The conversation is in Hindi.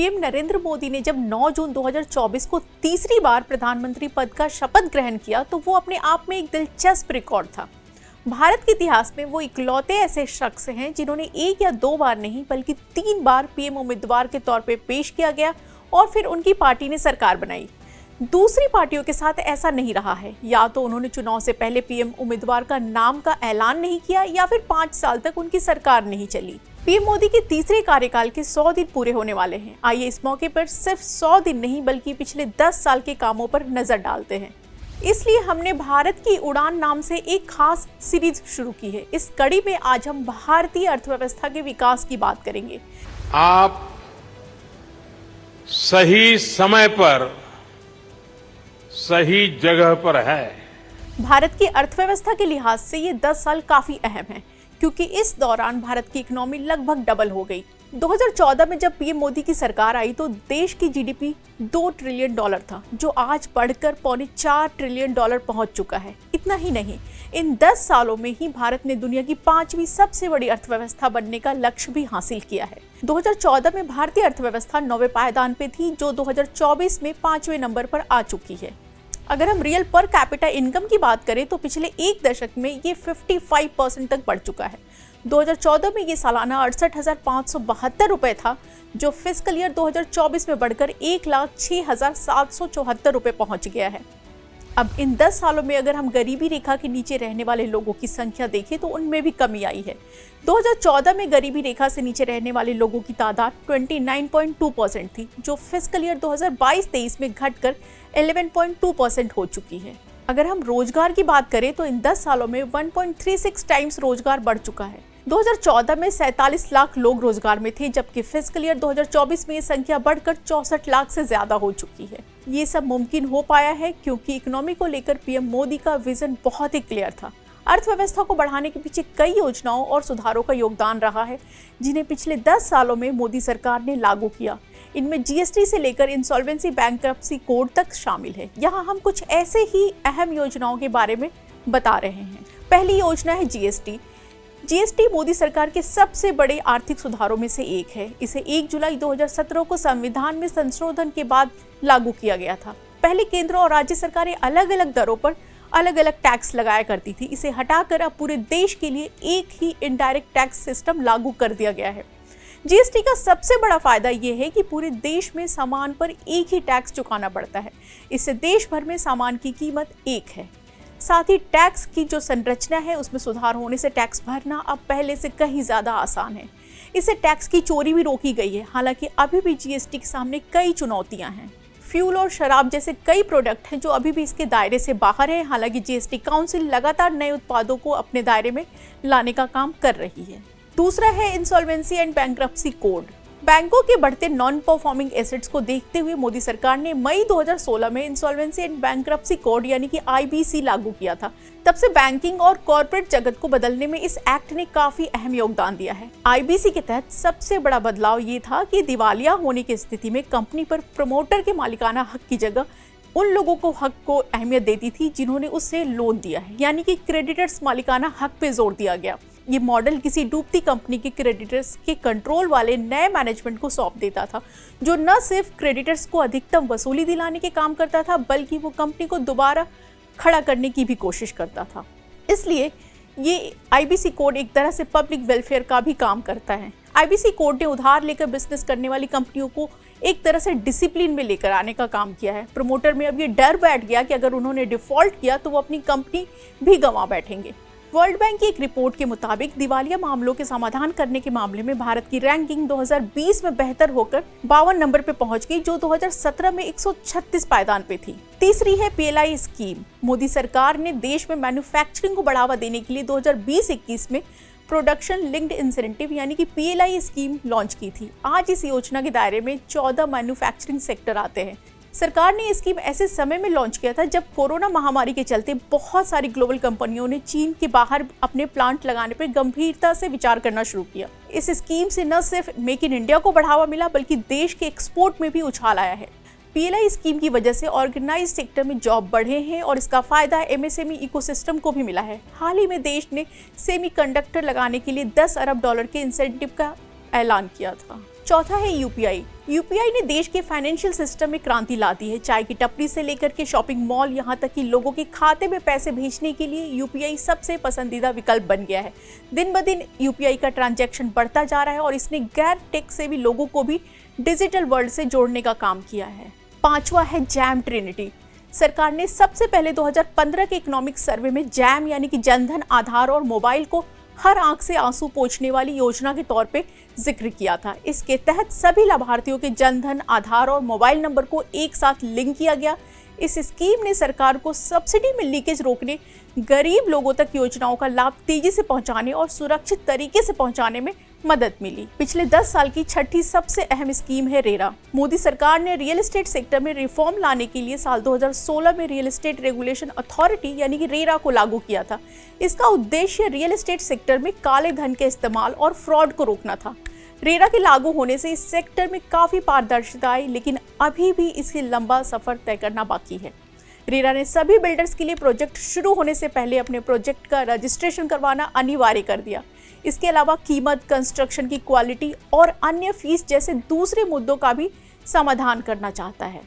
पीएम नरेंद्र मोदी ने जब 9 जून 2024 को तीसरी बार प्रधानमंत्री पद का शपथ ग्रहण किया तो वो अपने आप में एक दिलचस्प रिकॉर्ड था। भारत के इतिहास में वो इकलौते ऐसे शख्स हैं जिन्होंने एक या दो बार नहीं बल्कि 3 बार पीएम उम्मीदवार के तौर पे पेश किया गया और फिर उनकी पार्टी ने सरकार बनाई। दूसरी पार्टियों के साथ ऐसा नहीं रहा है, या तो उन्होंने चुनाव से पहले पीएम उम्मीदवार का नाम का ऐलान नहीं किया या फिर 5 साल तक उनकी सरकार नहीं चली। पीएम मोदी के तीसरे कार्यकाल के 100 दिन पूरे होने वाले हैं। आइए इस मौके पर सिर्फ 100 दिन नहीं बल्कि पिछले 10 साल के कामों पर नजर डालते हैं। इसलिए हमने भारत की उड़ान नाम से एक खास सीरीज शुरू की है। इस कड़ी में आज हम भारतीय अर्थव्यवस्था के विकास की बात करेंगे। आप सही समय पर सही जगह पर है। भारत की अर्थव्यवस्था के लिहाज से ये 10 साल काफी अहम है, क्योंकि इस दौरान भारत की इकोनॉमी लगभग डबल हो गई। 2014 में जब पीएम मोदी की सरकार आई तो देश की जीडीपी $2 ट्रिलियन था, जो आज बढ़कर $4 ट्रिलियन पहुंच चुका है। इतना ही नहीं, इन 10 सालों में ही भारत ने दुनिया की 5वीं सबसे बड़ी अर्थव्यवस्था बनने का लक्ष्य भी हासिल किया है। 2014 में भारतीय अर्थव्यवस्था 9वें पायदान पे थी, जो 2024 में 5वें नंबर पर आ चुकी है। अगर हम रियल पर कैपिटा इनकम की बात करें तो पिछले एक दशक में ये 55% तक बढ़ चुका है। 2014 में ये सालाना 68,572 रुपए था, जो फिस्कल ईयर 2024 में बढ़कर 1,06,774 रुपए पहुंच गया है। अब इन 10 सालों में अगर हम गरीबी रेखा के नीचे रहने वाले लोगों की संख्या देखें तो उनमें भी कमी आई है। 2014 में गरीबी रेखा से नीचे रहने वाले लोगों की तादाद 29.2% थी, जो फिस्कल ईयर 2022-23 में घटकर 11.2% हो चुकी है। अगर हम रोजगार की बात करें तो इन 10 सालों में 1.36 टाइम्स रोजगार बढ़ चुका है। 2014 में 47 लाख लोग रोजगार में थे, जबकि फिस्कल ईयर 2024 में ये संख्या बढ़कर 64 लाख से ज्यादा हो चुकी है। ये सब मुमकिन हो पाया है क्योंकि इकोनॉमी को लेकर पीएम मोदी का विजन बहुत ही क्लियर था। अर्थव्यवस्था को बढ़ाने के पीछे कई योजनाओं और सुधारों का योगदान रहा है, जिन्हें पिछले 10 सालों में मोदी सरकार ने लागू किया। इनमें जीएसटी से लेकर इंसॉल्वेंसी बैंक्रप्सी कोड तक शामिल है। यहाँ हम कुछ ऐसे ही अहम योजनाओं के बारे में बता रहे हैं। पहली योजना है जीएसटी। जीएसटी मोदी सरकार के सबसे बड़े आर्थिक सुधारों में से एक है। इसे 1 जुलाई 2017 को संविधान में संशोधन के बाद लागू किया गया था। पहले केंद्र और राज्य सरकारें अलग अलग दरों पर अलग अलग टैक्स लगाया करती थी। इसे हटाकर अब पूरे देश के लिए एक ही इनडायरेक्ट टैक्स सिस्टम लागू कर दिया गया है। जीएसटी का सबसे बड़ा फायदा यह है कि पूरे देश में सामान पर एक ही टैक्स चुकाना पड़ता है। इससे देश भर में सामान की कीमत एक है। साथ ही टैक्स की जो संरचना है उसमें सुधार होने से टैक्स भरना अब पहले से कहीं ज्यादा आसान है। इससे टैक्स की चोरी भी रोकी गई है। हालांकि अभी भी जीएसटी के सामने कई चुनौतियां हैं। फ्यूल और शराब जैसे कई प्रोडक्ट हैं जो अभी भी इसके दायरे से बाहर है। हालांकि जीएसटी काउंसिल लगातार नए उत्पादों को अपने दायरे में लाने का काम कर रही है। दूसरा है इंसॉल्वेंसी एंड बैंक्रप्सी कोड। बैंकों के बढ़ते नॉन परफॉर्मिंग एसेट्स को देखते हुए मोदी सरकार ने मई 2016 में इंसॉल्वेंसी एंड बैंक्रप्सी कोड यानी कि आईबीसी लागू किया था। तब से बैंकिंग और कॉर्पोरेट जगत को बदलने में इस एक्ट ने काफी अहम योगदान दिया है। आईबीसी के तहत सबसे बड़ा बदलाव ये था कि दिवालिया होने की स्थिति में कंपनी पर प्रमोटर के मालिकाना हक की जगह उन लोगों को हक को अहमियत देती थी जिन्होंने उससे लोन दिया है, यानी कि क्रेडिटर्स मालिकाना हक पे जोर दिया गया। ये मॉडल किसी डूबती कंपनी के क्रेडिटर्स के कंट्रोल वाले नए मैनेजमेंट को सौंप देता था, जो न सिर्फ क्रेडिटर्स को अधिकतम वसूली दिलाने के काम करता था बल्कि वो कंपनी को दोबारा खड़ा करने की भी कोशिश करता था। इसलिए ये आईबीसी कोड एक तरह से पब्लिक वेलफेयर का भी काम करता है। आईबीसी कोड ने उधार लेकर बिजनेस करने वाली कंपनियों को एक तरह से डिसिप्लिन में लेकर आने का काम किया है। प्रमोटर में अब ये डर बैठ गया कि अगर उन्होंने डिफॉल्ट किया तो वो अपनी कंपनी भी गंवा बैठेंगे। वर्ल्ड बैंक की एक रिपोर्ट के मुताबिक दिवालिया मामलों के समाधान करने के मामले में भारत की रैंकिंग 2020 में बेहतर होकर 52 नंबर पे पहुंच गई, जो 2017 में 136 पायदान पे थी। तीसरी है पीएलआई स्कीम। मोदी सरकार ने देश में मैन्युफैक्चरिंग को बढ़ावा देने के लिए 2020-21 में प्रोडक्शन लिंक्ड इंसेंटिव यानी कि पीएलआई स्कीम लॉन्च की थी। आज इस योजना के दायरे में 14 मैन्युफैक्चरिंग सेक्टर आते हैं। सरकार ने ये स्कीम ऐसे समय में लॉन्च किया था जब कोरोना महामारी के चलते बहुत सारी ग्लोबल कंपनियों ने चीन के बाहर अपने प्लांट लगाने पर गंभीरता से विचार करना शुरू किया। इस स्कीम से न सिर्फ मेक इन इंडिया को बढ़ावा मिला बल्कि देश के एक्सपोर्ट में भी उछाल आया है। पीएलआई स्कीम की वजह से ऑर्गेनाइज्ड सेक्टर में जॉब बढ़े हैं और इसका फायदा एमएसएमई इकोसिस्टम को भी मिला है। हाल ही में देश ने सेमीकंडक्टर लगाने के लिए $10 अरब के इंसेंटिव का ऐलान किया था। चौथा है यूपीआई। यूपीआई ने देश के फाइनेंशियल सिस्टम में क्रांति ला दी है। चाय की टपरी से लेकर के शॉपिंग मॉल, यहाँ तक कि लोगों के खाते में पैसे भेजने के लिए यूपीआई सबसे पसंदीदा विकल्प बन गया है। दिन ब दिन यूपीआई का ट्रांजैक्शन बढ़ता जा रहा है और इसने गैर टेक से भी लोगों को भी डिजिटल वर्ल्ड से जोड़ने का काम किया है। पांचवा है जैम ट्रिनिटी। सरकार ने सबसे पहले 2015 के इकोनॉमिक सर्वे में जैम यानी कि जनधन, आधार और मोबाइल को हर आंख से आंसू पोंछने वाली योजना के तौर पे जिक्र किया था। इसके तहत सभी लाभार्थियों के जनधन, आधार और मोबाइल नंबर को एक साथ लिंक किया गया। इस स्कीम ने सरकार को सब्सिडी में लीकेज रोकने, गरीब लोगों तक योजनाओं का लाभ तेजी से पहुंचाने और सुरक्षित तरीके से पहुंचाने में मदद मिली। पिछले 10 साल की छठी सबसे अहम स्कीम है रेरा। मोदी सरकार ने रियल एस्टेट सेक्टर में रिफॉर्म लाने के लिए साल 2016 में रियल एस्टेट रेगुलेशन अथॉरिटी यानी कि रेरा को लागू किया था। इसका उद्देश्य रियल एस्टेट सेक्टर में काले धन के इस्तेमाल और फ्रॉड को रोकना था। रेरा के लागू होने से इस सेक्टर में काफी पारदर्शिता आई, लेकिन अभी भी इसके लंबा सफर तय करना बाकी है। रेरा ने सभी बिल्डर्स के लिए प्रोजेक्ट शुरू होने से पहले अपने प्रोजेक्ट का रजिस्ट्रेशन करवाना अनिवार्य कर दिया। इसके अलावा कीमत, कंस्ट्रक्शन की क्वालिटी और अन्य फीस जैसे दूसरे मुद्दों का भी समाधान करना चाहता है।